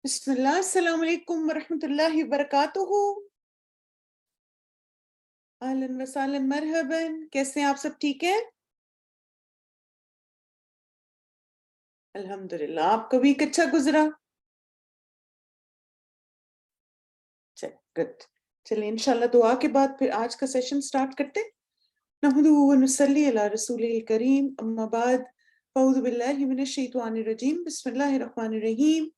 بسم اللہ السلام علیکم ورحمۃ اللہ وبرکاتہ. اہلاً وسہلاً مرحباً. کیسے ہیں آپ سب؟ ٹھیک ہیں الحمدللہ. آپ کا ویک اچھا گزرا؟ گڈ. چلیں انشاءاللہ دعا کے بعد پھر آج کا سیشن سٹارٹ کرتے. نحمدہ ونصلی علی رسول الکریم اما بعد اعوذ باللہ من الشیطان الرجیم بسم اللہ الرحمن الرحیم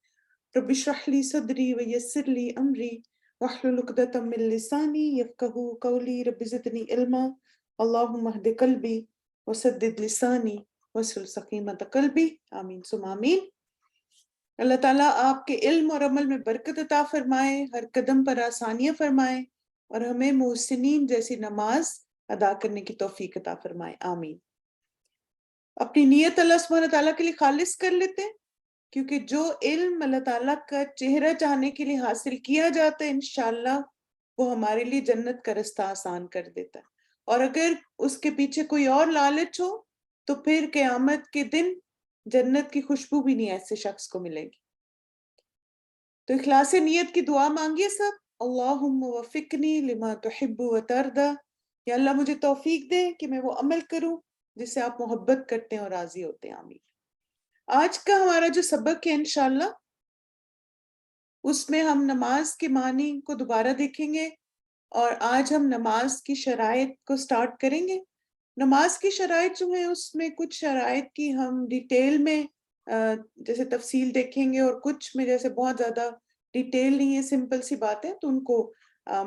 رب اشرح لی صدری ویسر لی امری واحلل عقدۃ من لسانی یفقہوا قولی رب زدنی علما اللہم اہد قلبی وسدد لسانی واسلل سخیمۃ قلبی آمین ثم آمین. اللہ تعالیٰ آپ کے علم اور عمل میں برکت عطا فرمائے، ہر قدم پر آسانیاں فرمائے اور ہمیں محسنین جیسی نماز ادا کرنے کی توفیق عطا فرمائے. آمین. اپنی نیت اللہ سبحانہ تعالیٰ کے لیے خالص کر لیتے ہیں، کیونکہ جو علم اللہ تعالیٰ کا چہرہ چاہنے کے لیے حاصل کیا جاتا ہے انشاءاللہ وہ ہمارے لیے جنت کا رستہ آسان کر دیتا ہے. اور اگر اس کے پیچھے کوئی اور لالچ ہو تو پھر قیامت کے دن جنت کی خوشبو بھی نہیں ایسے شخص کو ملے گی. تو اخلاص نیت کی دعا مانگیے سب. اللہم وفقنی لما تحب و ترضی. یا اللہ مجھے توفیق دے کہ میں وہ عمل کروں جس سے آپ محبت کرتے ہیں اور راضی ہوتے ہیں. آمین. آج کا ہمارا جو سبق ہے انشاءاللہ اس میں ہم نماز کے معنی کو دوبارہ دیکھیں گے اور آج ہم نماز کی شرائط کو سٹارٹ کریں گے. نماز کی شرائط جو ہیں اس میں کچھ شرائط کی ہم ڈیٹیل میں جیسے تفصیل دیکھیں گے اور کچھ میں جیسے بہت زیادہ ڈیٹیل نہیں ہے، سمپل سی باتیں، تو ان کو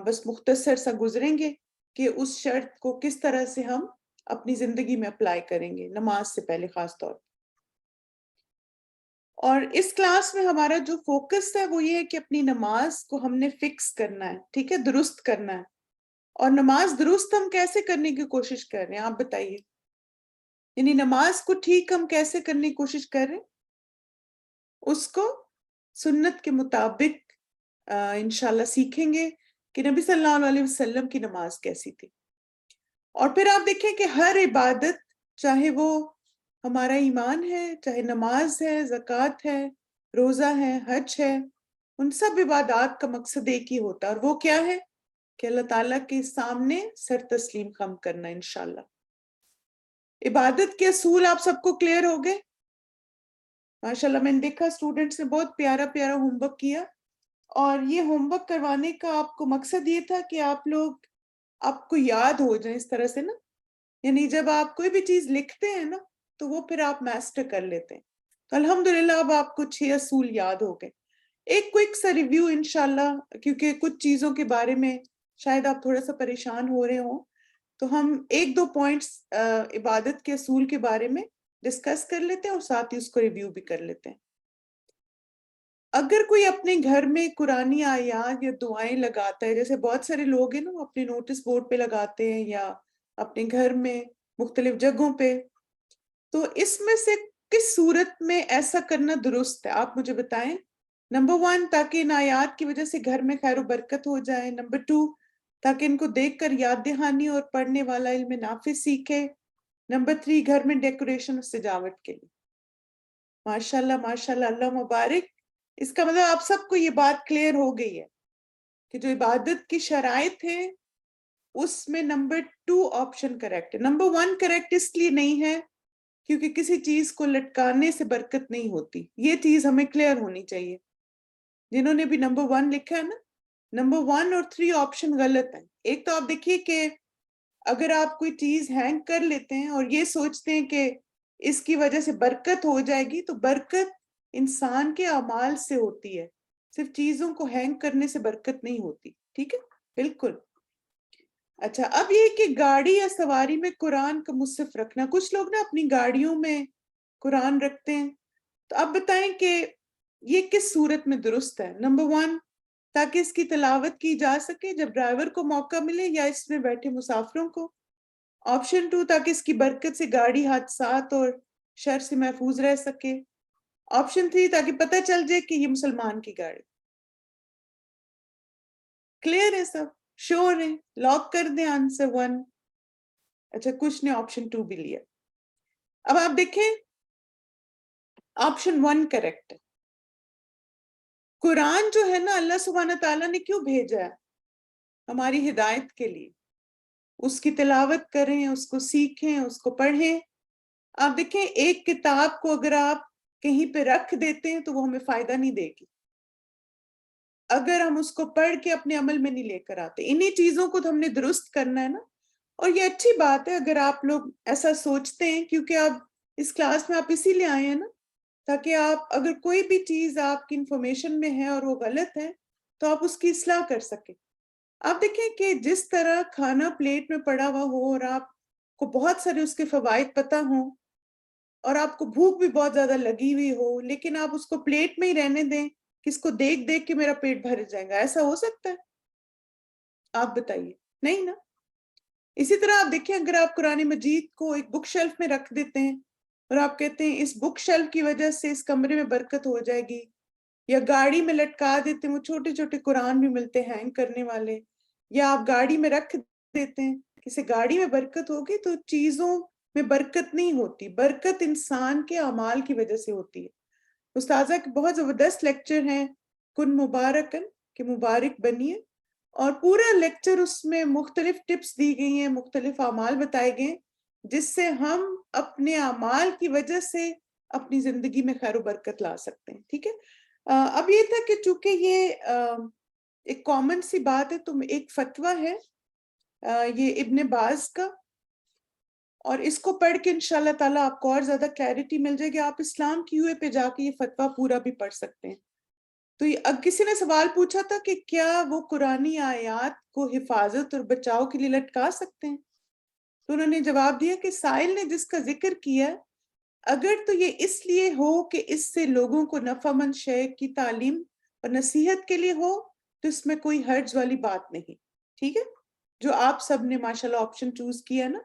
بس مختصر سا گزریں گے کہ اس شرط کو کس طرح سے ہم اپنی زندگی میں اپلائی کریں گے نماز سے پہلے خاص طور پر. اور اس کلاس میں ہمارا جو فوکس ہے وہ یہ ہے کہ اپنی نماز کو ہم نے فکس کرنا ہے، ٹھیک ہے، درست کرنا ہے. اور نماز درست ہم کیسے کرنے کی کوشش کر رہے ہیں آپ بتائیے؟ یعنی نماز کو ٹھیک ہم کیسے کرنے کی کوشش کر رہے ہیں؟ اس کو سنت کے مطابق انشاءاللہ سیکھیں گے کہ نبی صلی اللہ علیہ وسلم کی نماز کیسی تھی. اور پھر آپ دیکھیں کہ ہر عبادت، چاہے وہ ہمارا ایمان ہے، چاہے نماز ہے، زکوٰۃ ہے، روزہ ہے، حج ہے، ان سب عبادات کا مقصد ایک ہی ہوتا ہے، اور وہ کیا ہے کہ اللہ تعالیٰ کے سامنے سر تسلیم خم کرنا. انشاءاللہ عبادت کے اصول آپ سب کو کلیئر ہو گئے؟ ماشاءاللہ میں نے دیکھا اسٹوڈنٹس نے بہت پیارا پیارا ہوم ورک کیا، اور یہ ہوم ورک کروانے کا آپ کو مقصد یہ تھا کہ آپ کو یاد ہو جائیں اس طرح سے نا. یعنی جب آپ کوئی بھی چیز لکھتے ہیں نا تو وہ پھر آپ میسٹر کر لیتے ہیں. تو الحمدللہ اب آپ کو 6 اصول یاد ہو گئے. ایک کوئک سا ریویو انشاءاللہ، کیونکہ کچھ چیزوں کے بارے میں شاید آپ تھوڑا سا پریشان ہو رہے ہوں، تو ہم 1-2 پوائنٹس عبادت کے اصول کے بارے میں ڈسکس کر لیتے ہیں اور ساتھ ہی اس کو ریویو بھی کر لیتے ہیں. اگر کوئی اپنے گھر میں قرآنی آیات یا دعائیں لگاتا ہے، جیسے بہت سارے لوگ ہیں نا وہ اپنے نوٹس بورڈ پہ لگاتے ہیں یا اپنے گھر میں مختلف جگہوں پہ، تو اس میں سے کس صورت میں ایسا کرنا درست ہے آپ مجھے بتائیں. نمبر 1 تاکہ ان آیات کی وجہ سے گھر میں خیر و برکت ہو جائے. نمبر 2 تاکہ ان کو دیکھ کر یاد دہانی اور پڑھنے والا علم نافع سیکھے. نمبر 3 گھر میں ڈیکوریشن اور سجاوٹ کے لیے. ماشاءاللہ ماشاءاللہ، اللہ مبارک. اس کا مطلب آپ سب کو یہ بات کلیئر ہو گئی ہے کہ جو عبادت کی شرائط ہے اس میں نمبر 2 آپشن کریکٹ ہے. نمبر 1 کریکٹ اس لیے نہیں ہے کیونکہ کسی چیز کو لٹکانے سے برکت نہیں ہوتی. یہ چیز ہمیں کلیئر ہونی چاہیے. جنہوں نے بھی نمبر 1 لکھا ہے نا، نمبر 1 اور 3 آپشن غلط ہیں. ایک تو آپ دیکھیے کہ اگر آپ کوئی چیز ہینگ کر لیتے ہیں اور یہ سوچتے ہیں کہ اس کی وجہ سے برکت ہو جائے گی، تو برکت انسان کے اعمال سے ہوتی ہے، صرف چیزوں کو ہینگ کرنے سے برکت نہیں ہوتی. ٹھیک ہے، بالکل. اچھا، اب یہ کہ گاڑی یا سواری میں قرآن کا مصحف رکھنا، کچھ لوگ نا اپنی گاڑیوں میں قرآن رکھتے ہیں، تو اب بتائیں کہ یہ کس صورت میں درست ہے. نمبر 1 تاکہ اس کی تلاوت کی جا سکے جب ڈرائیور کو موقع ملے یا اس میں بیٹھے مسافروں کو. آپشن 2 تاکہ اس کی برکت سے گاڑی حادثات اور شر سے محفوظ رہ سکے. آپشن 3 تاکہ پتہ چل جائے کہ یہ مسلمان کی گاڑی. کلیئر ہے سب؟ شور ہے؟ لاک کر دیں آنسر 1. اچھا، کچھ نے آپشن 2 بھی لیا. اب آپ دیکھیں آپشن 1 کریکٹ ہے. قرآن جو ہے نا اللہ سبحانہ تعالیٰ نے کیوں بھیجا ہے؟ ہماری ہدایت کے لیے. اس کی تلاوت کریں، اس کو سیکھیں، اس کو پڑھیں. آپ دیکھیں ایک کتاب کو اگر آپ کہیں پہ رکھ دیتے ہیں تو وہ ہمیں فائدہ نہیں دے گی اگر ہم اس کو پڑھ کے اپنے عمل میں نہیں لے کر آتے. انہی چیزوں کو تو ہم نے درست کرنا ہے نا. اور یہ اچھی بات ہے اگر آپ لوگ ایسا سوچتے ہیں، کیونکہ آپ اس کلاس میں آپ اسی لیے آئے ہیں نا، تاکہ آپ اگر کوئی بھی چیز آپ کی انفارمیشن میں ہے اور وہ غلط ہے تو آپ اس کی اصلاح کر سکیں. آپ دیکھیں کہ جس طرح کھانا پلیٹ میں پڑا ہوا ہو اور آپ کو بہت سارے اس کے فوائد پتہ ہوں اور آپ کو بھوک بھی بہت زیادہ لگی ہوئی ہو، لیکن آپ اس کو پلیٹ میں ہی رہنے دیں کہ اس کو دیکھ دیکھ کے میرا پیٹ بھر جائے گا، ایسا ہو سکتا ہے؟ آپ بتائیے، نہیں نا. اسی طرح آپ دیکھیں اگر آپ قرآن مجید کو ایک بک شیلف میں رکھ دیتے ہیں اور آپ کہتے ہیں اس بک شیلف کی وجہ سے اس کمرے میں برکت ہو جائے گی، یا گاڑی میں لٹکا دیتے ہیں، وہ چھوٹے چھوٹے قرآن بھی ملتے ہیں ہینگ کرنے والے، یا آپ گاڑی میں رکھ دیتے ہیں کسی گاڑی میں برکت ہوگی، تو چیزوں میں برکت نہیں ہوتی. برکت انسان کے اعمال کی وجہ سے ہوتی ہے. استاذہ کے بہت زبردست لیکچر ہیں کن مبارکن، کہ مبارک بنیے، اور پورا لیکچر اس میں مختلف ٹپس دی گئی ہیں، مختلف اعمال بتائے گئے ہیں جس سے ہم اپنے اعمال کی وجہ سے اپنی زندگی میں خیر و برکت لا سکتے ہیں. ٹھیک ہے. اب یہ تھا کہ چونکہ یہ ایک کامن سی بات ہے، تو ایک فتویٰ ہے یہ ابن باز کا، اور اس کو پڑھ کے انشاءاللہ تعالیٰ آپ کو اور زیادہ کلیرٹی مل جائے گی. آپ اسلام کی ہوئے پہ جا کے یہ فتویٰ پورا بھی پڑھ سکتے ہیں. تو اب کسی نے سوال پوچھا تھا کہ کیا وہ قرآنی آیات کو حفاظت اور بچاؤ کے لیے لٹکا سکتے ہیں؟ تو انہوں نے جواب دیا کہ سائل نے جس کا ذکر کیا اگر تو یہ اس لیے ہو کہ اس سے لوگوں کو نفع مند شے کی تعلیم اور نصیحت کے لیے ہو تو اس میں کوئی حرج والی بات نہیں. ٹھیک ہے. جو آپ سب نے ماشاءاللہ آپشن چوز کیا نا،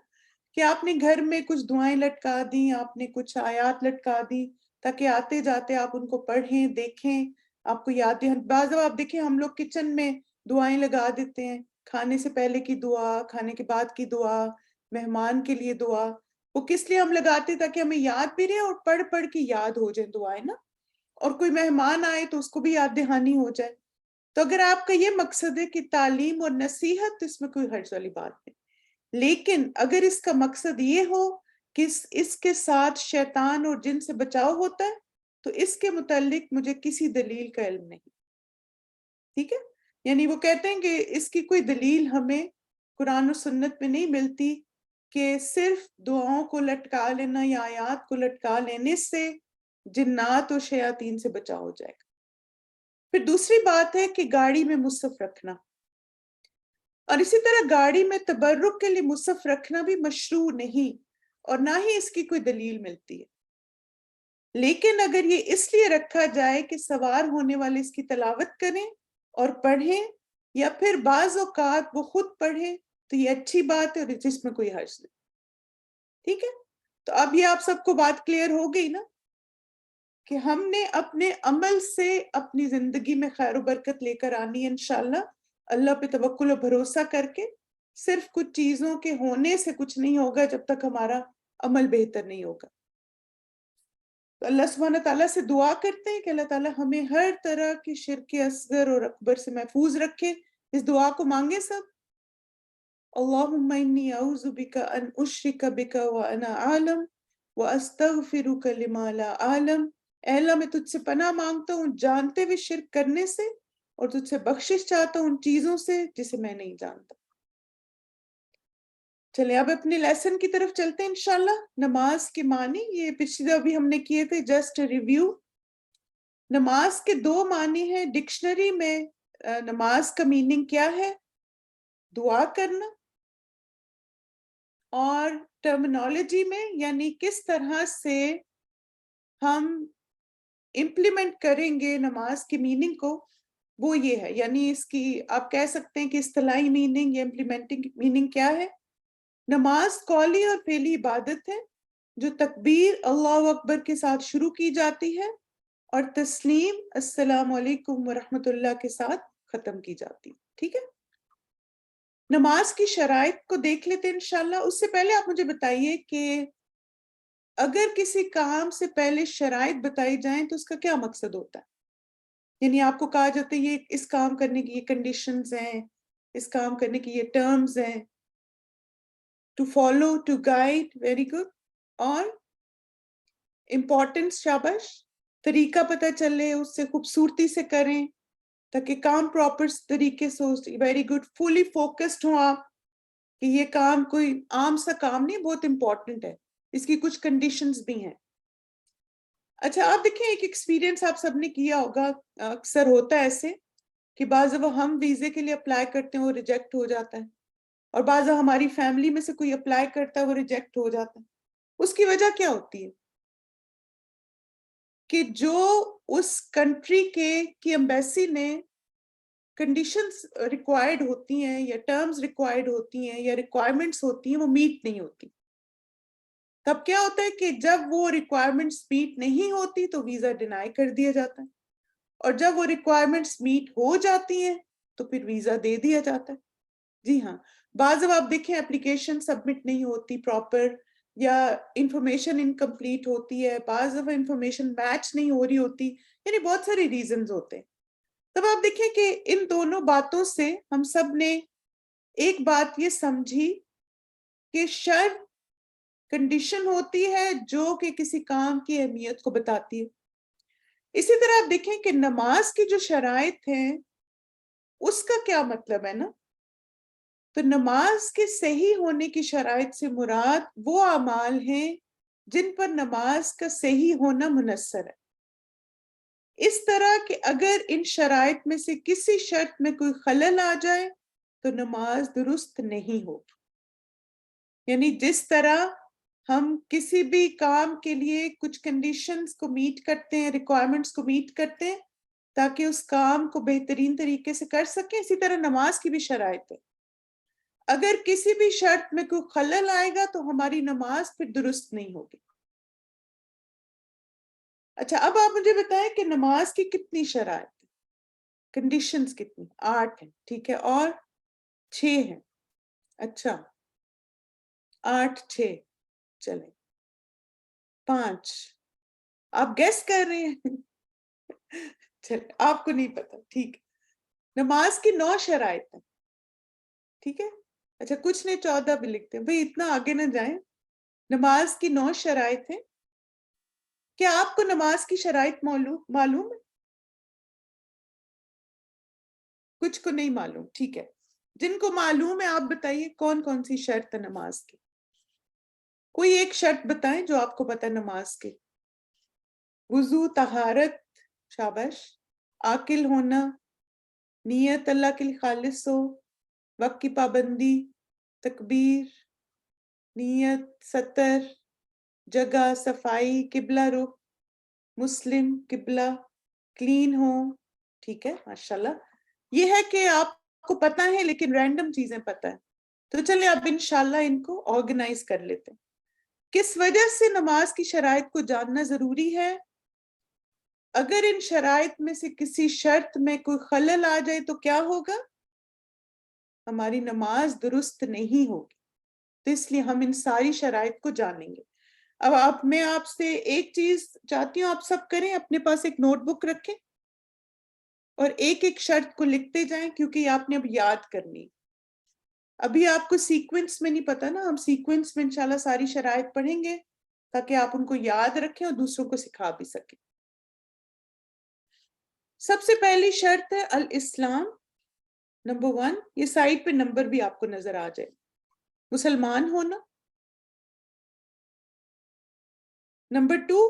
کہ آپ نے گھر میں کچھ دعائیں لٹکا دیں، آپ نے کچھ آیات لٹکا دی تاکہ آتے جاتے آپ ان کو پڑھیں، دیکھیں، آپ کو یاد دیں. بعض آپ دیکھیں ہم لوگ کچن میں دعائیں لگا دیتے ہیں، کھانے سے پہلے کی دعا، کھانے کے بعد کی دعا، مہمان کے لیے دعا. وہ کس لیے ہم لگاتے ہیں؟ تاکہ ہمیں یاد بھی رہے اور پڑھ پڑھ کے یاد ہو جائیں دعائیں نا، اور کوئی مہمان آئے تو اس کو بھی یاد دہانی ہو جائے. تو اگر آپ کا یہ مقصد ہے کہ تعلیم اور نصیحت، اس میں کوئی حرج والی بات نہیں. لیکن اگر اس کا مقصد یہ ہو کہ اس کے ساتھ شیطان اور جن سے بچاؤ ہوتا ہے تو اس کے متعلق مجھے کسی دلیل کا علم نہیں. ٹھیک ہے. یعنی وہ کہتے ہیں کہ اس کی کوئی دلیل ہمیں قرآن و سنت میں نہیں ملتی کہ صرف دعاؤں کو لٹکا لینا یا آیات کو لٹکا لینے سے جنات و شیاطین سے بچاؤ ہو جائے گا. پھر دوسری بات ہے کہ گاڑی میں مصحف رکھنا، اور اسی طرح گاڑی میں تبرک کے لیے مصحف رکھنا بھی مشروع نہیں، اور نہ ہی اس کی کوئی دلیل ملتی ہے. لیکن اگر یہ اس لیے رکھا جائے کہ سوار ہونے والے اس کی تلاوت کریں اور پڑھیں، یا پھر بعض اوقات وہ خود پڑھیں، تو یہ اچھی بات ہے اور جس میں کوئی حرج نہیں. ٹھیک ہے. تو اب یہ آپ سب کو بات کلیئر ہو گئی نا کہ ہم نے اپنے عمل سے اپنی زندگی میں خیر و برکت لے کر آنی ہے انشاءاللہ، اللہ پہ توکل و بھروسہ کر کے. صرف کچھ چیزوں کے ہونے سے کچھ نہیں ہوگا جب تک ہمارا عمل بہتر نہیں ہوگا. تو اللہ سبحانہ تعالیٰ سے دعا کرتے ہیں کہ اللہ تعالیٰ ہمیں ہر طرح کی شرک اصغر اور اکبر سے محفوظ رکھے. اس دعا کو مانگے سب. اللہم انی اعوذ بک ان اشرک بک وانا اعلم واستغفرک لما لا اعلم. اے اللہ میں تجھ سے پناہ مانگتا ہوں جانتے ہوئے شرک کرنے سے، اور تجھ سے بخشش چاہتا ہوں ان چیزوں سے جسے میں نہیں جانتا. چلے اب اپنے لیسن کی طرف چلتے ہیں انشاءاللہ. نماز کے معنی یہ پچھلے ابھی ہم نے کیے تھے، جسٹ ریویو. نماز کے دو معنی ہیں ڈکشنری میں. نماز کا میننگ کیا ہے؟ دعا کرنا. اور ٹرمینالوجی میں یعنی کس طرح سے ہم امپلیمنٹ کریں گے نماز کی میننگ کو، وہ یہ ہے. یعنی اس کی آپ کہہ سکتے ہیں کہ اصطلاحی میننگ یا امپلیمنٹنگ میننگ کیا ہے. نماز قولی اور فعلی عبادت ہے جو تکبیر اللہ اکبر کے ساتھ شروع کی جاتی ہے اور تسلیم السلام علیکم ورحمۃ اللہ کے ساتھ ختم کی جاتی. ٹھیک ہے. نماز کی شرائط کو دیکھ لیتے ہیں انشاءاللہ. اس سے پہلے آپ مجھے بتائیے کہ اگر کسی کام سے پہلے شرائط بتائی جائیں تو اس کا کیا مقصد ہوتا ہے؟ یعنی آپ کو کہا جاتا ہے یہ اس کام کرنے کی یہ کنڈیشنز ہیں، اس کام کرنے کی یہ ٹرمز ہیں. To follow, to guide, very good. اور امپورٹنس، شاباش. طریقہ پتہ چلے، اس سے خوبصورتی سے کریں تاکہ کام پراپر طریقے سے ہو. Very good. فلی فوکسڈ ہوں آپ کہ یہ کام کوئی عام سا کام نہیں، بہت امپورٹنٹ ہے، اس کی کچھ کنڈیشنز بھی ہیں. اچھا آپ دیکھیں، ایک ایکسپیرینس آپ سب نے کیا ہوگا، اکثر ہوتا ہے ایسے کہ بعض دفعہ ہم ویزے کے لیے اپلائی کرتے ہیں، وہ ریجیکٹ ہو جاتا ہے، اور بعض دفعہ ہماری فیملی میں سے کوئی اپلائی کرتا ہے، وہ ریجیکٹ ہو جاتا ہے. اس کی وجہ کیا ہوتی ہے؟ کہ جو اس کنٹری کی ایمبیسی نے کنڈیشنز ریکوائرڈ ہوتی ہیں یا ٹرمز ریکوائرڈ ہوتی ہیں یا ریکوائرمنٹس ہوتی ہیں، وہ میٹ نہیں ہوتی. تب کیا ہوتا ہے کہ جب وہ ریکوائرمنٹس میٹ نہیں ہوتی تو ویزا ڈینائی کر دیا جاتا ہے، اور جب وہ ریکوائرمنٹس میٹ ہو جاتی ہیں تو پھر ویزا دے دیا جاتا ہے. جی ہاں، بعض اب آپ دیکھیں اپلیکیشن سبمٹ نہیں ہوتی پراپر، یا انفارمیشن انکمپلیٹ ہوتی ہے، بعض دفعہ انفارمیشن میچ نہیں ہو رہی ہوتی، یعنی بہت سارے ریزنز ہوتے ہیں. تب آپ دیکھیں کہ ان دونوں باتوں سے ہم سب نے ایک بات یہ سمجھی کہ شرط کنڈیشن ہوتی ہے جو کہ کسی کام کی اہمیت کو بتاتی ہے. اسی طرح آپ دیکھیں کہ نماز کی جو شرائط ہیں اس کا کیا مطلب ہے نا. تو نماز کے صحیح ہونے کی شرائط سے مراد وہ اعمال ہیں جن پر نماز کا صحیح ہونا منحصر ہے. اس طرح کہ اگر ان شرائط میں سے کسی شرط میں کوئی خلل آ جائے تو نماز درست نہیں ہوگی. یعنی جس طرح ہم کسی بھی کام کے لیے کچھ کنڈیشنز کو میٹ کرتے ہیں، ریکوائرمنٹس کو میٹ کرتے ہیں تاکہ اس کام کو بہترین طریقے سے کر سکیں، اسی طرح نماز کی بھی شرائط ہے. اگر کسی بھی شرط میں کوئی خلل آئے گا تو ہماری نماز پھر درست نہیں ہوگی. اچھا اب آپ مجھے بتائیں کہ نماز کی کتنی شرائط ہیں، کنڈیشنز کتنی؟ 8 ہیں، ٹھیک ہے، اور 6 ہیں. اچھا 8 6، چلیں 5. آپ گیس کر رہے ہیں؟ چلیں آپ کو نہیں پتا، ٹھیک ہے. نماز کی 9 شرائط ہیں، ٹھیک ہے. اچھا کچھ نے 14 بھی لکھتے ہیں، بھئی اتنا آگے نہ جائیں. نماز کی 9 شرائط ہیں. کیا آپ کو نماز کی شرائط معلوم ہے؟ کچھ کو نہیں معلوم، ٹھیک ہے. جن کو معلوم ہے آپ بتائیے کون کون سی شرط ہے نماز کی. کوئی ایک شرط بتائیں جو آپ کو پتہ ہے نماز کی. وضو، طہارت، شاباش. عاقل ہونا، نیت اللہ کے لیے خالص ہو، وقت کی پابندی، تکبیر، نیت، ستر، جگہ، صفائی، قبلہ رخ، مسلم، قبلہ، کلین ہو. ٹھیک ہے ماشاءاللہ. یہ ہے کہ آپ کو پتہ ہے لیکن رینڈم چیزیں پتہ ہے. تو چلیں اب انشاءاللہ ان کو آرگنائز کر لیتے ہیں. کس وجہ سے نماز کی شرائط کو جاننا ضروری ہے؟ اگر ان شرائط میں سے کسی شرط میں کوئی خلل آ جائے تو کیا ہوگا؟ ہماری نماز درست نہیں ہوگی. تو اس لیے ہم ان ساری شرائط کو جانیں گے. اب میں آپ سے ایک چیز چاہتی ہوں آپ سب کریں، اپنے پاس ایک نوٹ بک رکھیں اور ایک ایک شرط کو لکھتے جائیں، کیونکہ یہ آپ نے اب یاد کرنی. ابھی آپ کو سیکوینس میں نہیں پتا نا، ہم سیکوینس میں انشاءاللہ ساری شرائط پڑھیں گے تاکہ آپ ان کو یاد رکھیں اور دوسروں کو سکھا بھی سکیں. سب سے پہلی شرط ہے الاسلام. نمبر 1، یہ سائٹ پہ نمبر بھی آپ کو نظر آ جائے. مسلمان ہونا. نمبر 2،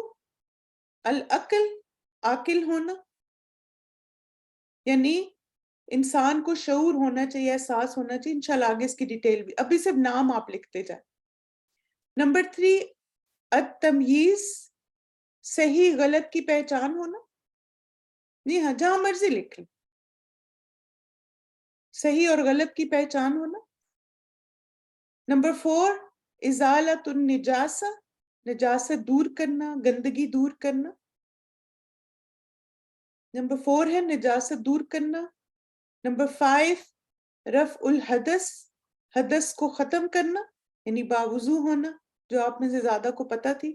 العقل، عاقل ہونا. یعنی انسان کو شعور ہونا چاہیے، احساس ہونا چاہیے. انشاءاللہ آگے اس کی ڈیٹیل بھی، ابھی صرف نام آپ لکھتے جائیں. نمبر 3، التمییز، صحیح غلط کی پہچان ہونا. جی ہاں جہاں مرضی لکھ لیں، صحیح اور غلط کی پہچان ہونا. نمبر 4، ازالۃ النجاسہ، نجاست دور کرنا، گندگی دور کرنا. نمبر 4 ہے نجاست دور کرنا. نمبر 5، رفع الحدث، حدث کو ختم کرنا، یعنی باوضو ہونا، جو آپ میں سے زیادہ کو پتہ تھی.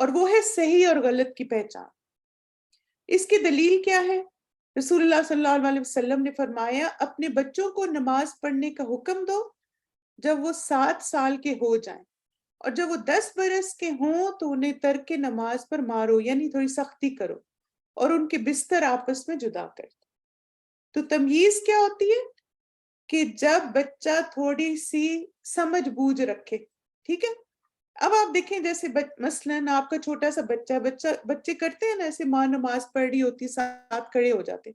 اور وہ ہے صحیح اور غلط کی پہچان۔ اس کی دلیل کیا ہے؟ رسول اللہ صلی اللہ علیہ وسلم نے فرمایا اپنے بچوں کو نماز پڑھنے کا حکم دو جب وہ 7 سال کے ہو جائیں، اور جب وہ 10 برس کے ہوں تو انہیں ترک نماز پر مارو، یعنی تھوڑی سختی کرو اور ان کے بستر آپس میں جدا کر دو۔ تو تمیز کیا ہوتی ہے؟ کہ جب بچہ تھوڑی سی سمجھ بوجھ رکھے، ٹھیک ہے؟ اب آپ دیکھیں جیسے مثلاً آپ کا چھوٹا سا بچے کرتے ہیں نا، ایسے ماں نماز پڑھ رہی ہوتی ساتھ کھڑے ہو جاتے۔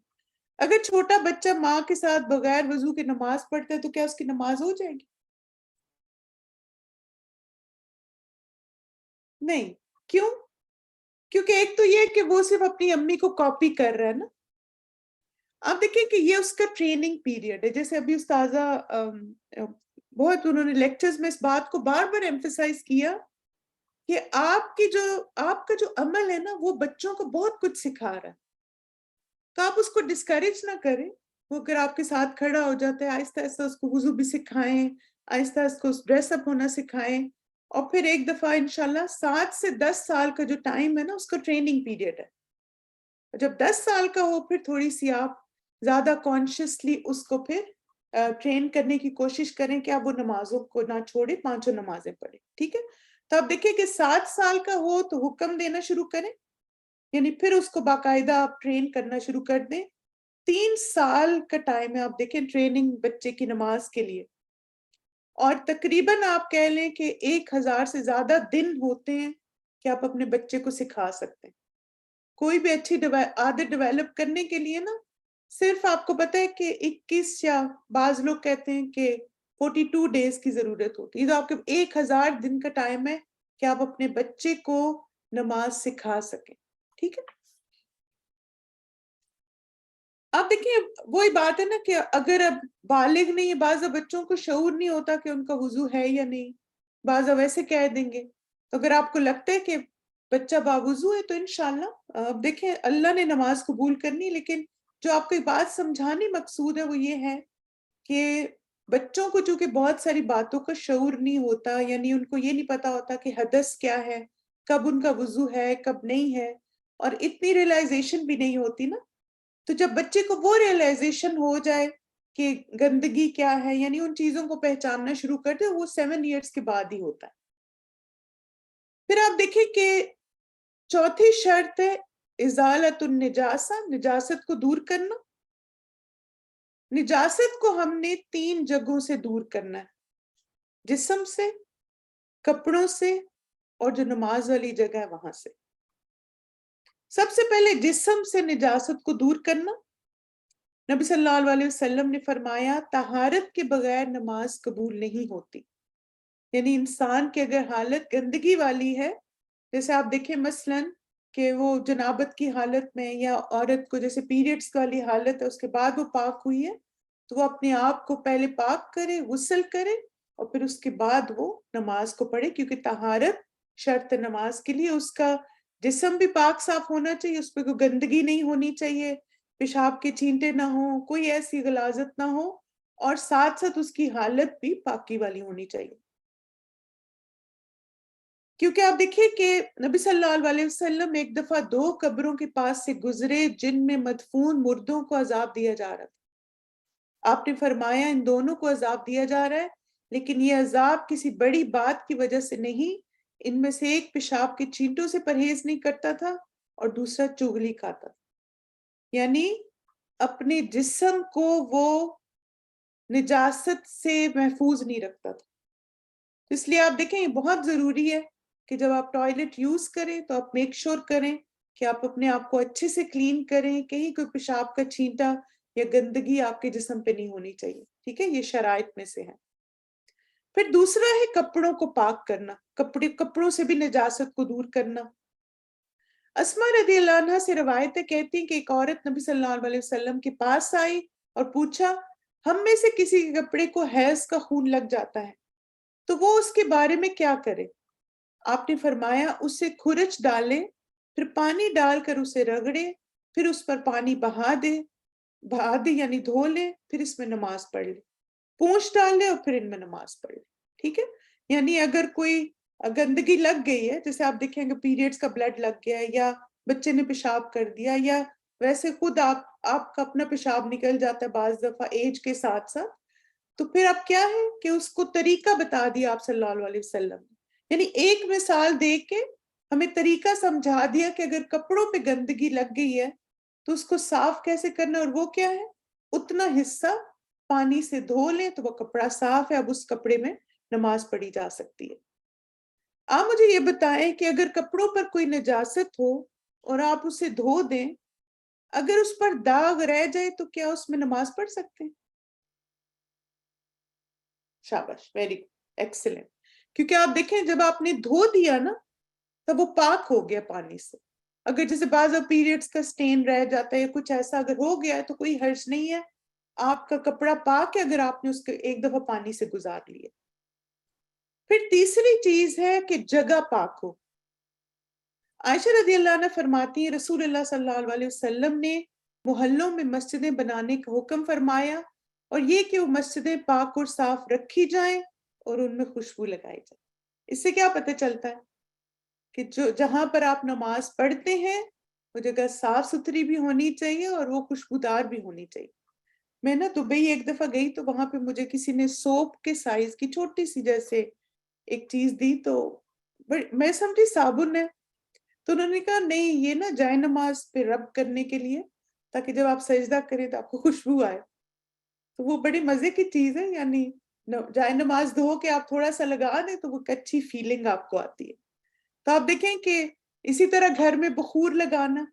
اگر چھوٹا بچہ ماں کے ساتھ بغیر وضو کے نماز پڑھتا ہے تو کیا اس کی نماز ہو جائے گی؟ نہیں۔ کیوں؟ کیونکہ ایک تو یہ کہ وہ صرف اپنی امی کو کاپی کر رہا ہے نا۔ آپ دیکھیں کہ یہ اس کا ٹریننگ پیریڈ ہے، جیسے ابھی استاذہ بہت انہوں نے لیکچرز میں اس بات کو بار بار ایمفیسائز کیا کہ آپ کا جو عمل ہے نا وہ بچوں کو بہت کچھ سکھا رہا ہے، تو آپ اس کو ڈسکریج نہ کریں۔ وہ اگر آپ کے ساتھ کھڑا ہو جاتا ہے، آہستہ آہستہ اس کو وضو بھی سکھائیں، آہستہ آہستہ اس ڈریس اپ ہونا سکھائیں، اور پھر ایک دفعہ انشاءاللہ 7 سے 10 سال کا جو ٹائم ہے نا اس کا ٹریننگ پیریڈ ہے۔ جب 10 سال کا ہو پھر تھوڑی سی آپ زیادہ کانشیسلی اس کو پھر ٹرین کرنے کی کوشش کریں کہ آپ وہ نمازوں کو نہ چھوڑیں، 5 نمازیں پڑھیں، ٹھیک ہے؟ تو آپ دیکھیں کہ 7 سال کا ہو تو حکم دینا شروع کریں، یعنی پھر اس کو باقاعدہ آپ ٹرین کرنا شروع کر دیں۔ 3 سال کا ٹائم ہے، آپ دیکھیں ٹریننگ بچے کی نماز کے لیے، اور تقریباً آپ کہہ لیں کہ 1000 سے زیادہ دن ہوتے ہیں کہ آپ اپنے بچے کو سکھا سکتے ہیں۔ کوئی بھی اچھی عادت ڈیولپ کرنے کے لیے نا صرف آپ کو پتہ ہے کہ 21 یا بعض لوگ کہتے ہیں کہ 42 ڈیز کی ضرورت ہوتی ہے، تو آپ کے 1000 دن کا ٹائم ہے کہ آپ اپنے بچے کو نماز سکھا سکیں، ٹھیک ہے؟ آپ دیکھیں وہی بات ہے نا کہ اگر اب بالغ نہیں ہے، بعض بچوں کو شعور نہیں ہوتا کہ ان کا وضو ہے یا نہیں، بعض ویسے کہہ دیں گے، تو اگر آپ کو لگتا ہے کہ بچہ باوضو ہے تو انشاءاللہ اب دیکھیں اللہ نے نماز قبول کرنی، لیکن جو آپ کو ایک بات سمجھانی مقصود ہے وہ یہ ہے کہ بچوں کو چونکہ بہت ساری باتوں کا شعور نہیں ہوتا، یعنی ان کو یہ نہیں پتا ہوتا کہ حدث کیا ہے، کب ان کا وضو ہے کب نہیں ہے، اور اتنی ریلائزیشن بھی نہیں ہوتی نا، تو جب بچے کو وہ ریلائزیشن ہو جائے کہ گندگی کیا ہے، یعنی ان چیزوں کو پہچاننا شروع کر دے، وہ 7 ایئرس کے بعد ہی ہوتا ہے۔ پھر آپ دیکھیں کہ چوتھی شرط ہے ازالت النجاسہ، نجاست کو دور کرنا۔ نجاست کو ہم نے 3 جگہوں سے دور کرنا ہے، جسم سے، کپڑوں سے، اور جو نماز والی جگہ ہے وہاں سے۔ سب سے پہلے جسم سے نجاست کو دور کرنا۔ نبی صلی اللہ علیہ وسلم نے فرمایا طہارت کے بغیر نماز قبول نہیں ہوتی، یعنی انسان کی اگر حالت گندگی والی ہے، جیسے آپ دیکھیں مثلاً کہ وہ جنابت کی حالت میں، یا عورت کو جیسے پیریڈز والی حالت ہے اس کے بعد وہ پاک ہوئی ہے، تو وہ اپنے آپ کو پہلے پاک کرے، غسل کرے، اور پھر اس کے بعد وہ نماز کو پڑھے، کیونکہ طہارت شرط نماز کے لیے۔ اس کا جسم بھی پاک صاف ہونا چاہیے، اس پہ کوئی گندگی نہیں ہونی چاہیے، پیشاب کے چھینٹے نہ ہوں، کوئی ایسی غلاظت نہ ہو، اور ساتھ ساتھ اس کی حالت بھی پاکی والی ہونی چاہیے۔ کیونکہ آپ دیکھیے کہ نبی صلی اللہ علیہ وسلم ایک دفعہ 2 قبروں کے پاس سے گزرے جن میں مدفون مردوں کو عذاب دیا جا رہا تھا۔ آپ نے فرمایا ان دونوں کو عذاب دیا جا رہا ہے، لیکن یہ عذاب کسی بڑی بات کی وجہ سے نہیں، ان میں سے ایک پیشاب کے چھینٹوں سے پرہیز نہیں کرتا تھا اور دوسرا چغلی کھاتا تھا، یعنی اپنے جسم کو وہ نجاست سے محفوظ نہیں رکھتا تھا۔ اس لیے آپ دیکھیں یہ بہت ضروری ہے کہ جب آپ ٹوائلٹ یوز کریں تو آپ میک شور کریں کہ آپ اپنے آپ کو اچھے سے کلین کریں، کہیں کوئی پیشاب کا چھینٹا یا گندگی آپ کے جسم پہ نہیں ہونی چاہیے، ٹھیک ہے؟ یہ شرائط میں سے ہے۔ پھر دوسرا ہے کپڑوں کو پاک کرنا، کپڑوں سے بھی نجاست کو دور کرنا۔ اسماء رضی اللہ عنہ سے روایتیں کہتی ہیں کہ ایک عورت نبی صلی اللہ علیہ وسلم کے پاس آئی اور پوچھا ہم میں سے کسی کے کپڑے کو حیض کا خون لگ جاتا ہے تو وہ اس کے بارے میں کیا کرے؟ آپ نے فرمایا اسے کھرچ ڈالے، پھر پانی ڈال کر اسے رگڑے، پھر اس پر پانی بہا دے یعنی دھو لے، پھر اس میں نماز پڑھ لے، پونچھ ڈال لے اور پھر ان میں نماز پڑھ لے، ٹھیک ہے؟ یعنی اگر کوئی گندگی لگ گئی ہے، جیسے آپ دیکھیں گے پیریڈز کا بلڈ لگ گیا ہے، یا بچے نے پیشاب کر دیا، یا ویسے خود آپ کا اپنا پیشاب نکل جاتا ہے بعض دفعہ ایج کے ساتھ ساتھ، تو پھر اب کیا ہے کہ اس کو طریقہ بتا دیا آپ صلی اللہ علیہ وسلم نے، یعنی ایک مثال دے کے ہمیں طریقہ سمجھا دیا کہ اگر کپڑوں پہ گندگی لگ گئی ہے تو اس کو صاف کیسے کرنا، اور وہ کیا ہے، اتنا حصہ پانی سے دھو لیں تو وہ کپڑا صاف ہے، اب اس کپڑے میں نماز پڑھی جا سکتی ہے۔ آپ مجھے یہ بتائیں کہ اگر کپڑوں پر کوئی نجاست ہو اور آپ اسے دھو دیں، اگر اس پر داغ رہ جائے تو کیا اس میں نماز پڑھ سکتے ہیں؟ شاباش، ویری گڈ، ایکسلنٹ، کیونکہ آپ دیکھیں جب آپ نے دھو دیا نا تب وہ پاک ہو گیا پانی سے۔ اگر جیسے بعض پیریڈز کا سٹین رہ جاتا ہے یا کچھ ایسا اگر ہو گیا ہے تو کوئی حرج نہیں ہے، آپ کا کپڑا پاک ہے اگر آپ نے اس کو ایک دفعہ پانی سے گزار لیا۔ پھر تیسری چیز ہے کہ جگہ پاک ہو۔ عائشہ رضی اللہ عنہ فرماتی ہیں رسول اللہ صلی اللہ علیہ وسلم نے محلوں میں مسجدیں بنانے کا حکم فرمایا، اور یہ کہ وہ مسجدیں پاک اور صاف رکھی جائیں اور ان میں خوشبو لگائی جائے۔ اس سے کیا پتہ چلتا ہے کہ جہاں پر آپ نماز پڑھتے ہیں وہ جگہ صاف ستھری بھی ہونی چاہیے اور وہ خوشبودار بھی ہونی چاہیے۔ میں نا دبئی ایک دفعہ گئی تو وہاں پہ مجھے کسی نے سوپ کے سائز کی چھوٹی سی جیسے ایک چیز دی، تو میں سمجھی صابن ہے، تو انہوں نے کہا نہیں یہ نا جائے نماز پہ رب کرنے کے لیے تاکہ جب آپ سجدہ کریں تو آپ کو خوشبو آئے۔ تو وہ بڑی مزے کی چیز ہے، یعنی جائے نماز دھو کے آپ تھوڑا سا لگا دیں تو وہ ایک اچھی فیلنگ آپ کو آتی ہے۔ تو آپ دیکھیں کہ اسی طرح گھر میں بخور لگانا،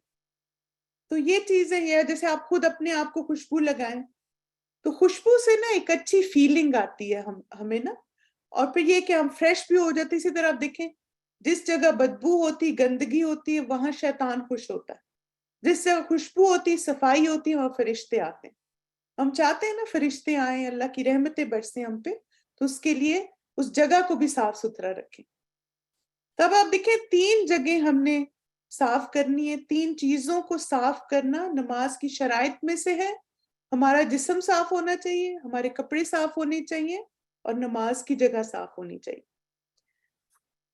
تو یہ چیزیں یہ جیسے آپ خود اپنے آپ کو خوشبو لگائیں تو خوشبو سے نا ایک اچھی فیلنگ آتی ہے ہمیں نا، اور پھر یہ کہ ہم فریش بھی ہو جاتے۔ اسی طرح آپ دیکھیں جس جگہ بدبو ہوتی گندگی ہوتی ہے وہاں شیطان خوش ہوتا ہے، جس جگہ خوشبو ہوتی صفائی ہوتی ہے وہاں فرشتے آتے ہیں۔ ہم چاہتے ہیں نا فرشتے آئیں، اللہ کی رحمتیں برسیں ہم پہ، تو اس کے لیے اس جگہ کو بھی صاف ستھرا رکھیں۔ تب آپ دیکھیں 3 جگہ ہم نے صاف کرنی ہے، 3 چیزوں کو صاف کرنا نماز کی شرائط میں سے ہے۔ ہمارا جسم صاف ہونا چاہیے، ہمارے کپڑے صاف ہونے چاہیے، اور نماز کی جگہ صاف ہونی چاہیے۔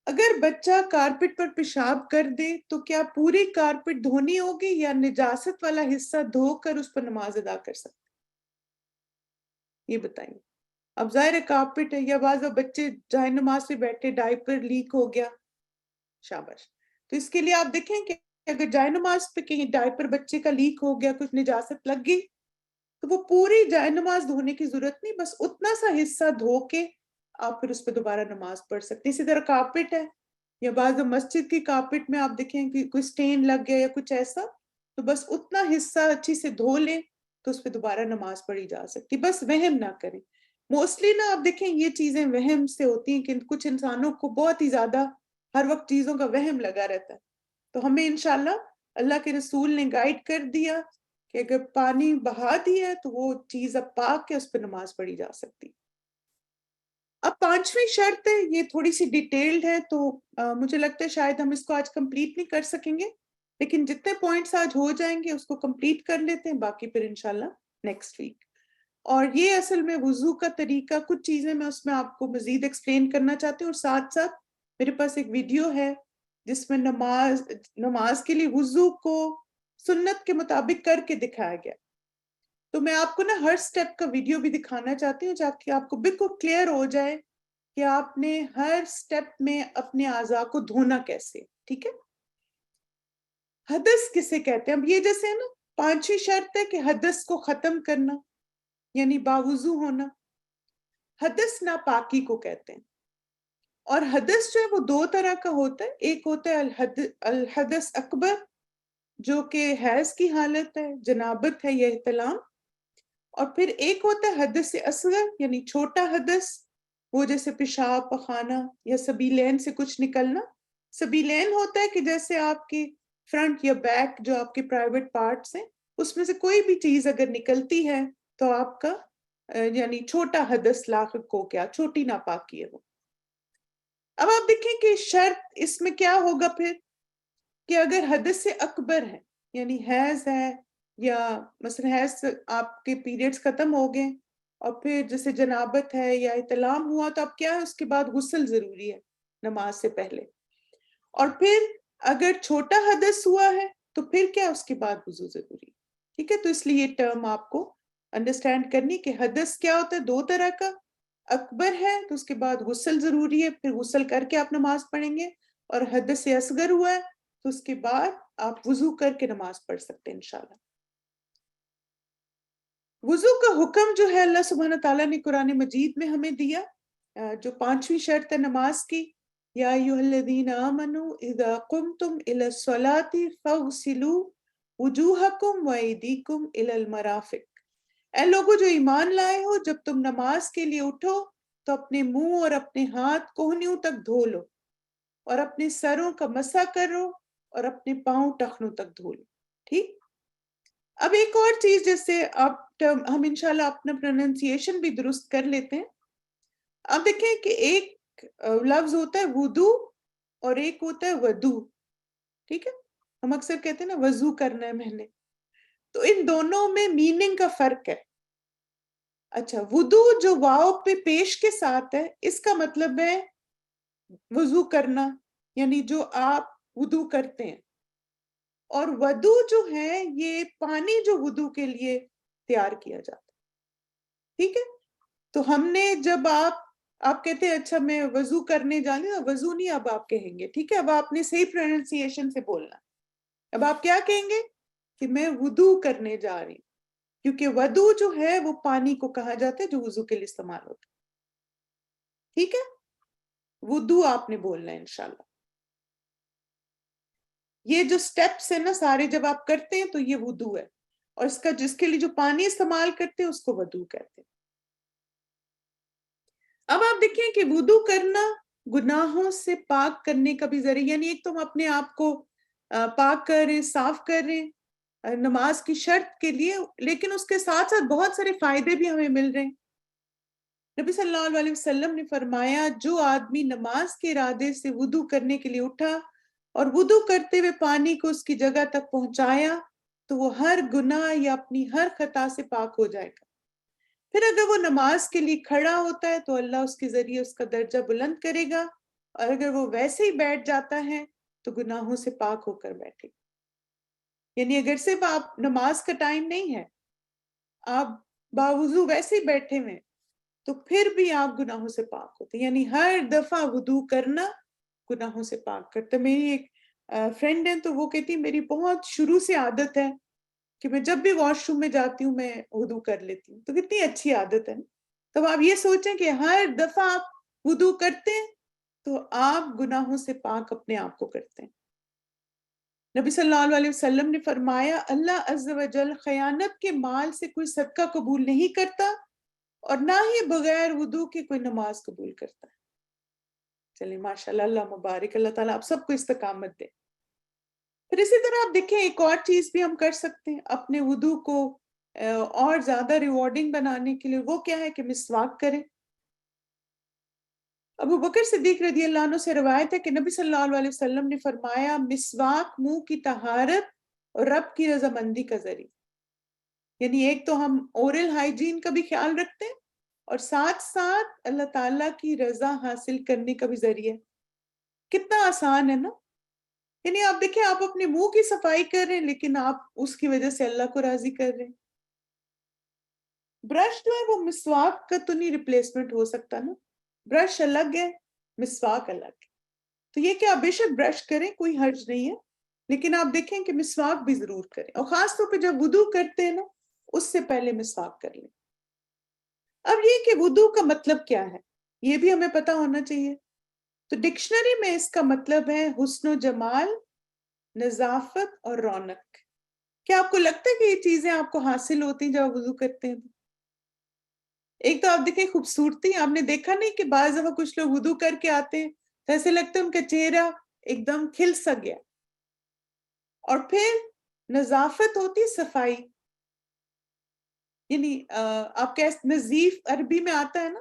اگر بچہ کارپٹ پر پیشاب کر دے تو کیا پوری کارپٹ دھونی ہوگی یا نجاست والا حصہ دھو کر اس پر نماز ادا کر سکتے؟ یہ بتائیے۔ اب ظاہر ہے کارپٹ ہے، یا بعض بچے جائے نماز پہ بیٹھے ڈائپر لیک ہو گیا، شاباش، تو اس کے لیے آپ دیکھیں کہ اگر جائے نماز پہ کہیں ڈائپر بچے کا لیک ہو گیا، کچھ نجاست لگ گئی، تو وہ پوری جائے نماز دھونے کی ضرورت نہیں، بس اتنا سا حصہ دھو کے آپ پھر اس پہ دوبارہ نماز پڑھ سکتے ہیں۔ اسی طرح کارپٹ ہے، یا بعض مسجد کی کارپٹ میں آپ دیکھیں کہ کوئی سٹین لگ گیا یا کچھ ایسا، تو بس اتنا حصہ اچھی سے دھو لیں تو اس پہ دوبارہ نماز پڑھی جا سکتی، بس وہم نہ کریں۔ موسٹلی نا آپ دیکھیں یہ چیزیں وہم سے ہوتی ہیں کہ کچھ انسانوں کو بہت ہی زیادہ ہر وقت چیزوں کا وہم لگا رہتا ہے، تو ہمیں انشاءاللہ اللہ کے رسول نے گائیڈ کر دیا کہ اگر پانی بہا دیا ہے تو وہ چیز اب پاک ہے، اس پہ نماز پڑھی جا سکتی۔ اب 5ویں شرط ہے، یہ تھوڑی سی ڈیٹیلڈ ہے، تو مجھے لگتا ہے شاید ہم اس کو آج کمپلیٹ نہیں کر سکیں گے، لیکن جتنے پوائنٹس آج ہو جائیں گے اس کو کمپلیٹ کر لیتے ہیں، باقی پھر انشاءاللہ نیکسٹ ویک۔ اور یہ اصل میں وضو کا طریقہ، کچھ چیزیں میں اس میں آپ کو مزید ایکسپلین کرنا چاہتی ہوں، اور ساتھ ساتھ میرے پاس ایک ویڈیو ہے جس میں نماز کے لیے وضو کو سنت کے مطابق کر کے دکھایا گیا، تو میں آپ کو نا ہر سٹیپ کا ویڈیو بھی دکھانا چاہتی ہوں تاکہ آپ کو بالکل کلیئر ہو جائے کہ آپ نے ہر سٹیپ میں اپنے اعضاء کو دھونا کیسے، ٹھیک ہے۔ حدث کسے کہتے ہیں؟ اب یہ جیسے ہے نا 5ویں شرط ہے کہ حدث کو ختم کرنا، یعنی باوضو ہونا، حدث ناپاکی کو کہتے ہیں۔ اور حدث جو ہے وہ 2 طرح کا ہوتا ہے، ایک ہوتا ہے الحدث اکبر جو کہ حیض کی حالت ہے، جنابت ہے یا احتلام، اور پھر ایک ہوتا ہے حدث اصغر یعنی چھوٹا حدث، وہ جیسے پیشاب پخانہ یا سبیلین سے کچھ نکلنا۔ سبیلین ہوتا ہے کہ جیسے آپ کی فرنٹ یا بیک جو آپ کے پرائیویٹ پارٹس ہیں اس میں سے کوئی بھی چیز اگر نکلتی ہے تو آپ کا یعنی چھوٹا حدث لاحق ہو گیا، چھوٹی ناپاکی ہے وہ۔ اب آپ دیکھیں کہ شرط اس میں کیا ہوگا پھر، کہ اگر حدث سے اکبر ہے یعنی حیض ہے، یا مثلا حیض سے آپ کے پیریڈز ختم ہو گئے اور پھر جیسے جنابت ہے یا احتلام ہوا، تو اب کیا ہے اس کے بعد غسل ضروری ہے، نماز سے پہلے. اور پھر اگر چھوٹا حدث ہوا ہے تو پھر کیا اس کے بعد وضو ضروری. ٹھیک ہے, تو اس لیے یہ ٹرم آپ کو انڈرسٹینڈ کرنی کہ حدث کیا ہوتا ہے, 2 طرح کا. اکبر ہے تو اس کے بعد غسل ضروری ہے, پھر غسل کر کے آپ نماز پڑھیں گے. اور حدث اصغر ہوا ہے تو اس کے بعد آپ وضو کر کے نماز پڑھ سکتے ہیں انشاءاللہ. وضو کا حکم جو ہے اللہ سبحانہ تعالیٰ نے قرآن مجید میں ہمیں دیا, جو 5ویں شرط ہے نماز کی. یا ایھا الذین آمنوا اذا قمتم الی الصلاۃ فاغسلوا وجوہکم وایدیکم الی المرافق. اے لوگو جو ایمان لائے ہو, جب تم نماز کے لیے اٹھو تو اپنے منہ اور اپنے ہاتھ کوہنیوں تک دھو لو, اور اپنے سروں کا مسح کرو, اور اپنے پاؤں ٹخنوں تک دھو لو. ٹھیک. اب ایک اور چیز, جیسے آپ ہم انشاءاللہ اپنا پروننسیشن بھی درست کر لیتے ہیں. آپ دیکھیں کہ ایک لفظ ہوتا ہے وضو اور ایک ہوتا ہے ودو. ٹھیک ہے, ہم اکثر کہتے ہیں نا وضو کرنا ہے میں نے, تو ان دونوں میں میننگ کا فرق ہے. اچھا, وضو جو واو پہ پیش کے ساتھ ہے, اس کا مطلب ہے وضو کرنا, یعنی جو آپ وضو کرتے ہیں. اور ودو جو ہے یہ پانی جو وضو کے لیے تیار کیا جاتا ہے. ٹھیک ہے, تو ہم نے جب آپ کہتے ہیں اچھا میں وضو کرنے جا رہی ہوں, وضو نہیں اب آپ کہیں گے. ٹھیک ہے, اب آپ نے صحیح پروننسیشن سے بولنا. اب آپ کیا کہیں گے کہ میں وضو کرنے جا رہی ہوں, کیونکہ ودو جو ہے وہ پانی کو کہا جاتا ہے جو وضو کے لیے استعمال ہوتا ہے. ٹھیک ہے, وضو آپ نے بولنا ہے انشاءاللہ. یہ جو سٹیپس ہیں نا سارے جب آپ کرتے ہیں تو یہ وضو ہے, اور اس کا جس کے لیے جو پانی استعمال کرتے ہیں اس کو وضو کہتے ہیں. اب آپ دیکھیں کہ وضو کرنا گناہوں سے پاک کرنے کا بھی ذریعہ, یعنی ایک تو ہم اپنے آپ کو پاک کر رہے ہیں, صاف کر رہے ہیں نماز کی شرط کے لیے, لیکن اس کے ساتھ ساتھ بہت سارے فائدے بھی ہمیں مل رہے ہیں. نبی صلی اللہ علیہ وسلم نے فرمایا, جو آدمی نماز کے ارادے سے وضو کرنے کے لیے اٹھا اور وضو کرتے ہوئے پانی کو اس کی جگہ تک پہنچایا تو وہ ہر گناہ یا اپنی ہر خطا سے پاک ہو جائے گا. پھر اگر وہ نماز کے لیے کھڑا ہوتا ہے تو اللہ اس کے ذریعے اس کا درجہ بلند کرے گا, اور اگر وہ ویسے ہی بیٹھ جاتا ہے تو گناہوں سے پاک ہو کر بیٹھے گا. یعنی اگر صرف آپ نماز کا ٹائم نہیں ہے, آپ باوضو ویسے ہی بیٹھے ہوئے تو پھر بھی آپ گناہوں سے پاک ہوتے. یعنی ہر دفعہ وضو کرنا گناہوں سے پاک کرتا. میری ایک فرینڈ ہے تو وہ کہتی میری بہت شروع سے عادت ہے کہ میں جب بھی واش روم میں جاتی ہوں میں وضو کر لیتی ہوں. تو کتنی اچھی عادت ہے. تو آپ یہ سوچیں کہ ہر دفعہ آپ وضو کرتے ہیں تو آپ گناہوں سے پاک اپنے آپ کو کرتے ہیں. نبی صلی اللہ علیہ وسلم نے فرمایا, اللہ عز و جل خیانت کے مال سے کوئی صدقہ قبول نہیں کرتا, اور نہ ہی بغیر وضو کے کوئی نماز قبول کرتا ہے. چلیے ماشاءاللہ, اللہ مبارک, اللہ تعالیٰ آپ سب کو استقامت دے. پھر اسی طرح آپ دیکھیں ایک اور چیز بھی ہم کر سکتے ہیں اپنے وضو کو اور زیادہ ریوارڈنگ بنانے کے لیے. وہ کیا ہے کہ مسواک کریں. ابو بکر صدیق رضی اللہ عنہ سے روایت ہے کہ نبی صلی اللہ علیہ وسلم نے فرمایا, مسواک منہ کی طہارت اور رب کی رضامندی کا ذریعہ. یعنی ایک تو ہم اورل ہائیجین کا بھی خیال رکھتے ہیں, اور ساتھ ساتھ اللہ تعالیٰ کی رضا حاصل کرنے کا بھی ذریعہ. کتنا آسان ہے نا. یعنی آپ دیکھیں آپ اپنے منہ کی صفائی کر رہے ہیں, لیکن آپ اس کی وجہ سے اللہ کو راضی کر رہے ہیں. برش جو ہے وہ مسواک کا تو نہیں ریپلیسمنٹ ہو سکتا نا. برش الگ ہے, مسواک الگ ہے. تو یہ کہ آپ بے شک برش کریں, کوئی حرج نہیں ہے, لیکن آپ دیکھیں کہ مسواک بھی ضرور کریں, اور خاص طور پہ جب وضو کرتے ہیں نا اس سے پہلے مسواک کر لیں. اب یہ کہ وضو کا مطلب کیا ہے یہ بھی ہمیں پتہ ہونا چاہیے. تو ڈکشنری میں اس کا مطلب ہے حسن و جمال, نظافت اور رونق. کیا آپ کو لگتا ہے کہ یہ چیزیں آپ کو حاصل ہوتی ہیں جب آپ وضو کرتے ہیں؟ ایک تو آپ دیکھیں خوبصورتی, آپ نے دیکھا نہیں کہ بعض دفعہ کچھ لوگ وضو کر کے آتے ہیں تو ایسے لگتا ہے ان کا چہرہ ایک دم کھل سا گیا. اور پھر نظافت ہوتی, صفائی, یعنی آپ کا نظیف عربی میں آتا ہے نا,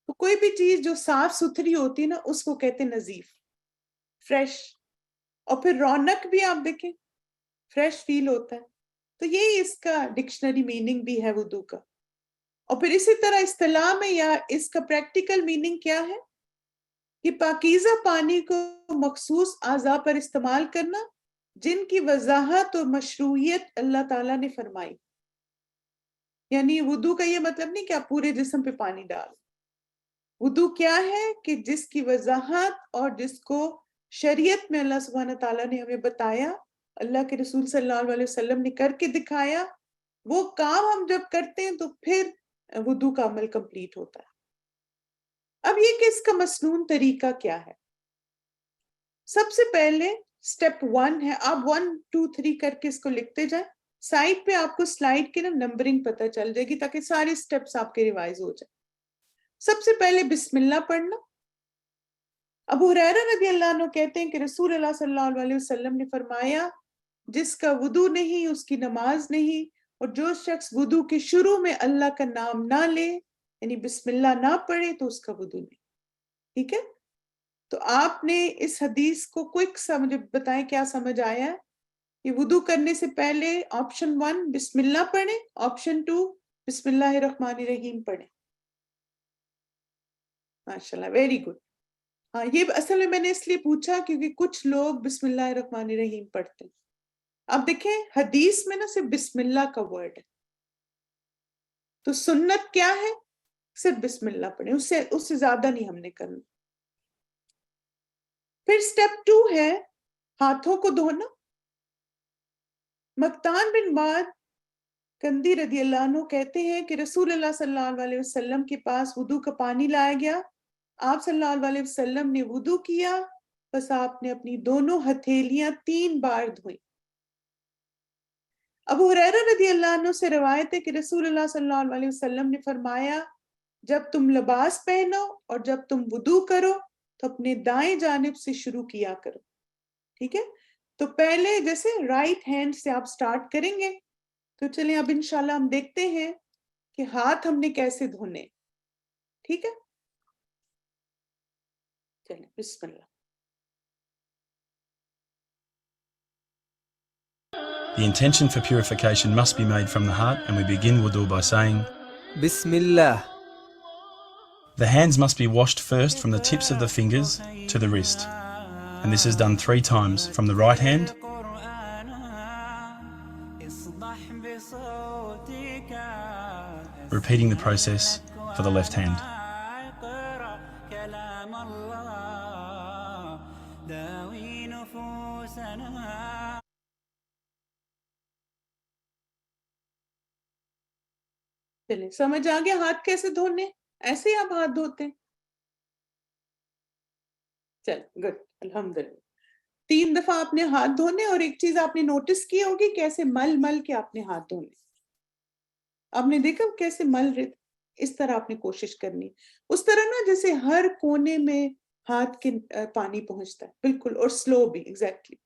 تو کوئی بھی چیز جو صاف ستھری ہوتی ہے نا اس کو کہتے ہیں نظیف, فریش. اور پھر رونق بھی آپ دیکھیں فریش فیل ہوتا ہے. تو یہی اس کا ڈکشنری میننگ بھی ہے وضو کا. اور پھر اسی طرح اصطلاح میں یا اس کا پریکٹیکل میننگ کیا ہے کہ پاکیزہ پانی کو مخصوص اعضاء پر استعمال کرنا جن کی وضاحت اور مشروعیت اللہ تعالیٰ نے فرمائی. یعنی وضو کا یہ مطلب نہیں کہ آپ پورے جسم پہ پانی ڈالیں. وضو کیا ہے کہ جس کی وضاحت اور جس کو شریعت میں اللہ سبحانہ تعالیٰ نے ہمیں بتایا, اللہ کے رسول صلی اللہ علیہ وسلم نے کر کے دکھایا, وہ کام ہم جب کرتے ہیں تو پھر وضو کا عمل کمپلیٹ ہوتا ہے. اب یہ کہ اس کا مسنون طریقہ کیا ہے. سب سے پہلے سٹیپ 1 ہے, آپ 1 2 3 کر کے اس کو لکھتے جائیں. سائڈ پہ آپ کو سلائیڈ کی نا نمبرنگ پتہ چل جائے گی تاکہ سارے سٹیپس آپ کے ریوائز ہو جائیں. سب سے پہلے بسم اللہ پڑھنا. ابو ہریرہ رضی اللہ عنہ کہتے ہیں کہ رسول اللہ صلی اللہ علیہ وسلم نے فرمایا, جس کا وضو نہیں اس کی نماز نہیں, اور جو شخص وضو کے شروع میں اللہ کا نام نہ لے یعنی بسم اللہ نہ پڑھے تو اس کا وضو نہیں. ٹھیک ہے, تو آپ نے اس حدیث کو کوئک سا مجھے بتائیں کیا سمجھ آیا ہے. کہ وضو کرنے سے پہلے آپشن 1 بسم اللہ پڑھیں, آپشن 2 بسم اللہ الرحمن الرحیم پڑھیں. ماشاءاللہ, ویری گڈ. ہاں, یہ اصل میں نے اس لیے پوچھا کیونکہ کچھ لوگ بسم اللہ الرحمن الرحیم پڑھتے ہیں. اب دیکھیں حدیث میں نا صرف بسم اللہ کا ورڈ ہے, تو سنت کیا ہے, صرف بسم اللہ پڑھیں, اس سے زیادہ نہیں ہم نے کرنا. پھر سٹیپ 2 ہے ہاتھوں کو دھونا. مقتان بن معد کندی رضی اللہ عنہ کہتے ہیں کہ رسول اللہ صلی اللہ علیہ وسلم کے پاس وضو کا پانی لایا گیا. آپ صلی اللہ علیہ وسلم نے وضو کیا, بس آپ نے اپنی دونوں ہتھیلیاں 3 بار دھوئیں. ابو ہریرہ رضی اللہ عنہ سے روایت ہے کہ رسول اللہ صلی اللہ علیہ وسلم نے فرمایا, جب تم لباس پہنو اور جب تم وضو کرو تو اپنے دائیں جانب سے شروع کیا کرو. ٹھیک ہے, تو پہلے جیسے رائٹ ہینڈ سے آپ سٹارٹ کریں گے. تو چلیں اب انشاءاللہ ہم دیکھتے ہیں کہ ہاتھ ہم نے کیسے دھونے. ٹھیک ہے, چلیں بسم اللہ. The intention for purification must be made from the heart, and we begin wudu by saying, Bismillah. the hands must be washed first from the tips of the fingers to the wrist, and this is done 3 times from the right hand, repeating the process for the left hand. چلیں سمجھ آ گیا ہاتھ کیسے دھونے, ایسے ہی آپ ہاتھ دھوتے ہیں. چل گڈ, الحمدللہ. 3 دفعہ آپ نے ہاتھ دھونے, اور ایک چیز آپ نے نوٹس کی ہوگی کیسے مل مل کے آپ نے ہاتھ دھونے. آپ نے دیکھا کیسے مل رہے, اس طرح آپ نے کوشش کرنی, اس طرح نا جیسے ہر کونے میں ہاتھ کے پانی پہنچتا ہے, بالکل, اور سلو بھی. ایگزیکٹلی.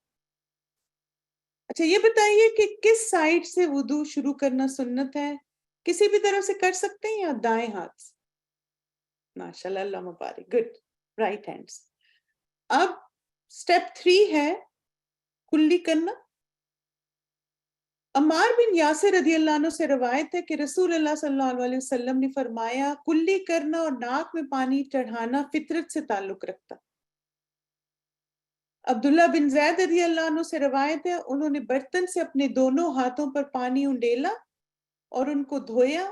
اچھا یہ بتائیے کہ کس سائڈ سے وضو شروع کرنا سنت ہے, کسی بھی طرف سے کر سکتے ہیں یا دائیں ہاتھ سے؟ ماشاءاللہ, اللہ مبارک, گڈ, رائٹ ہینڈ سے. اب سٹیپ 3 ہے کلی کرنا. عمار بن یاسر رضی اللہ عنہ سے روایت ہے کہ رسول اللہ صلی اللہ علیہ وسلم نے فرمایا, کلی کرنا اور ناک میں پانی چڑھانا فطرت سے تعلق رکھتا. عبداللہ بن زید رضی اللہ عنہ سے روایت ہے, انہوں نے برتن سے اپنے دونوں ہاتھوں پر پانی انڈیلا اور ان کو دھویا,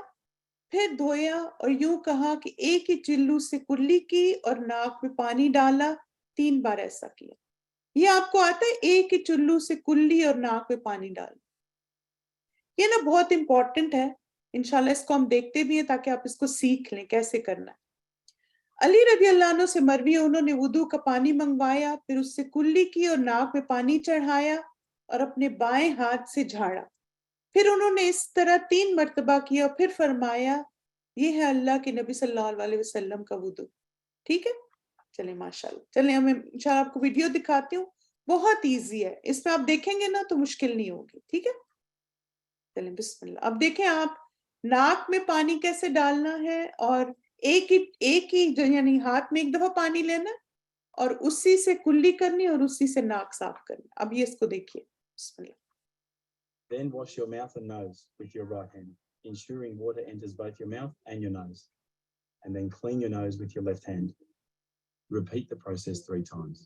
پھر دھویا اور یوں کہا کہ ایک ہی چلو سے کلی کی اور ناک میں پانی ڈالا, 3 بار ایسا کیا. یہ آپ کو آتا ہے ایک ہی چلو سے کلی اور ناک میں پانی ڈالنا. یہ نا بہت امپورٹنٹ ہے, انشاءاللہ اس کو ہم دیکھتے بھی ہیں تاکہ آپ اس کو سیکھ لیں کیسے کرنا ہے. علی رضی اللہ عنہ سے مروی ہے, انہوں نے وضو کا پانی منگوایا, پھر اس سے کلی کی اور ناک میں پانی چڑھایا اور اپنے بائیں ہاتھ سے جھاڑا. پھر انہوں نے اس طرح 3 مرتبہ کیا, پھر فرمایا یہ ہے اللہ کے نبی صلی اللہ علیہ وسلم کا وضو. ٹھیک ہے, چلیں ماشاءاللہ. چلیں ہمیں انشاءاللہ آپ کو ویڈیو دکھاتی ہوں, بہت ایزی ہے, اس میں آپ دیکھیں گے نا تو مشکل نہیں ہوگی. ٹھیک ہے, چلیں بسم اللہ. اب دیکھیں آپ ناک میں پانی کیسے ڈالنا ہے, اور ایک ہی یعنی ہاتھ میں 1 دفعہ پانی لینا اور اسی سے کلی کرنی اور اسی سے ناک صاف کرنا. اب یہ اس کو دیکھیے, بسم اللہ. Then wash your mouth and nose with your right hand, ensuring water enters both your mouth and your nose, and then clean your nose with your left hand. Repeat the process 3 times.